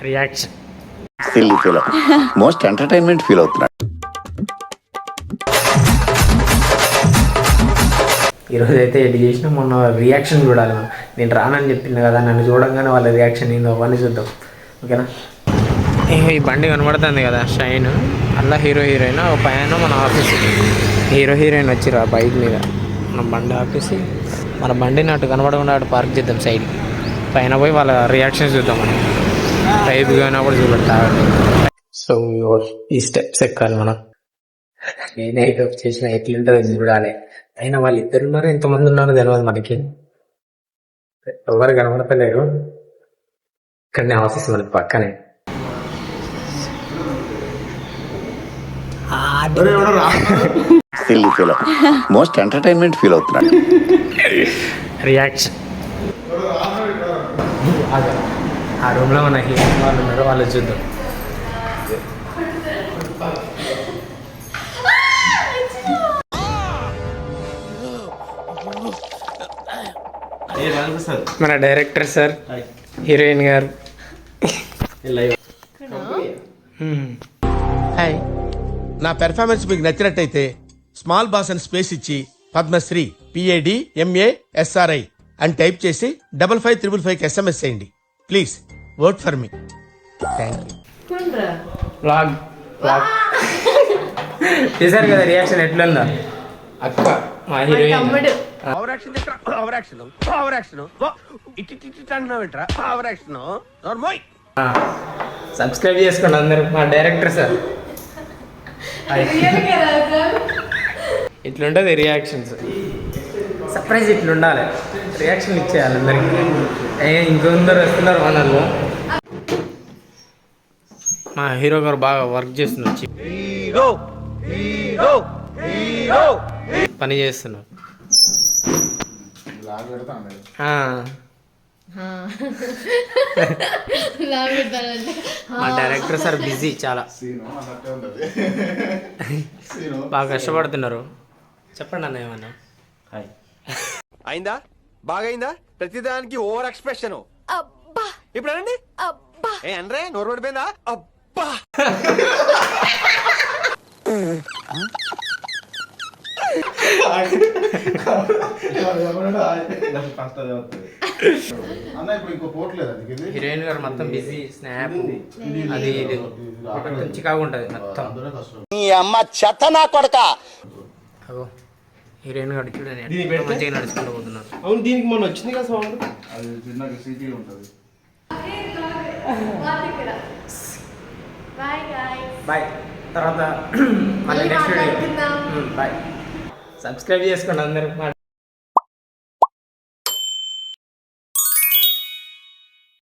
Reaction silly feel most entertainment feel అవుతున్నాడు. ఈరోజు అయితే ఎడ్ చేసినా మొన్న రియాక్షన్ చూడాలి మనం. నేను రానని చెప్పింది కదా, నన్ను చూడంగానే వాళ్ళ రియాక్షన్ ఏందో అవన్నీ చూద్దాం. ఓకేనా? ఈ బండి కనబడుతుంది కదా షైన్, అలా హీరో హీరోయిన్ ఒక పైన మన ఆఫీస్ హీరో హీరోయిన్ వచ్చిర్రు ఆ బైక్ మీద. మన బండి ఆపేసి మన బండిని అటు కనబడకుండా అటు పార్క్ చేద్దాం సైడ్ పైన పోయి వాళ్ళ రియాక్షన్స్ చూద్దాం మనం. టైప్ అయినా కూడా చూపెట్టాలి. సో ఈ స్టెప్స్ ఎక్కాలి మనం. నేనే చేసిన ఎట్లుంటుంది చూడాలి. అయినా వాళ్ళు ఇద్దరు ఉన్నారు, ఎంతమంది ఉన్నారో తెలియదు మనకి. ఎవరు కనబడతలేరు. ఇక్కడనే ఆఫీస్ మనకి పక్కనే. Silly feel most entertainment feel అవుతున్నాడు. రియాక్షన్ ఆ రూమ్లో మన హీరో వాళ్ళు ఉన్నారు, వాళ్ళు చూద్దాం. మన డైరెక్టర్ సార్, హీరోయిన్ గారు. హాయ్, నా పెర్ఫార్మెన్స్ మీకు నచ్చినట్టయితే స్మాల్ బాస్ అని స్పేస్ ఇచ్చి పద్మశ్రీ PADMASRI అని టైప్ చేసి 55555 SMS చేయండి. Please vote for me. Thank you. Blog చేశారు కదా, రియాక్షన్ ఎట్లుందా అక్క మా హీరోయిన్. సబ్స్క్రైబ్ చేసుకోండి అందరూ. మా డైరెక్టర్ సార్ ఇట్లుంటుంది రియాక్షన్స్. సర్ప్రైజ్ ఇట్లుండాలి, రియాక్షన్ ఇచ్చేయాలి అందరికి. ఇంకొందరు వస్తున్నారు మనల్లో. మా హీరో గారు బాగా వర్క్ చేస్తున్నారు, పని చేస్తున్నారు. మా డైరెక్టర్ సార్ బిజీ చాలా, బాగా కష్టపడుతున్నారు. చెప్పండి అన్న ఏమన్నా. అయిందా? బాగైందా? ప్రతిదానికి ఓవర్ ఎక్స్ప్రెషన్. ఇప్పుడు అనండి. ఏ అనరే, నోరు పడిపోయిందా? అబ్బా. హీరోయిన్ గారు మొత్తం బిజీ, స్నాప్ అది ఇది చికాగా ఉంటుంది మొత్తం. హీరోయిన్ గారు చూడండి మంచిగా నడుచుకుంటూ పోతున్నారు. అవును, దీనికి మొన్న వచ్చింది కదా సౌండ్. అది చిన్నగా సీటీ ఉంటుంది. బాయ్. తర్వాత మళ్ళీ నెక్స్ట్ వీడియో. బాయ్. సబ్స్క్రైబ్ చేసుకోండి అందరూ.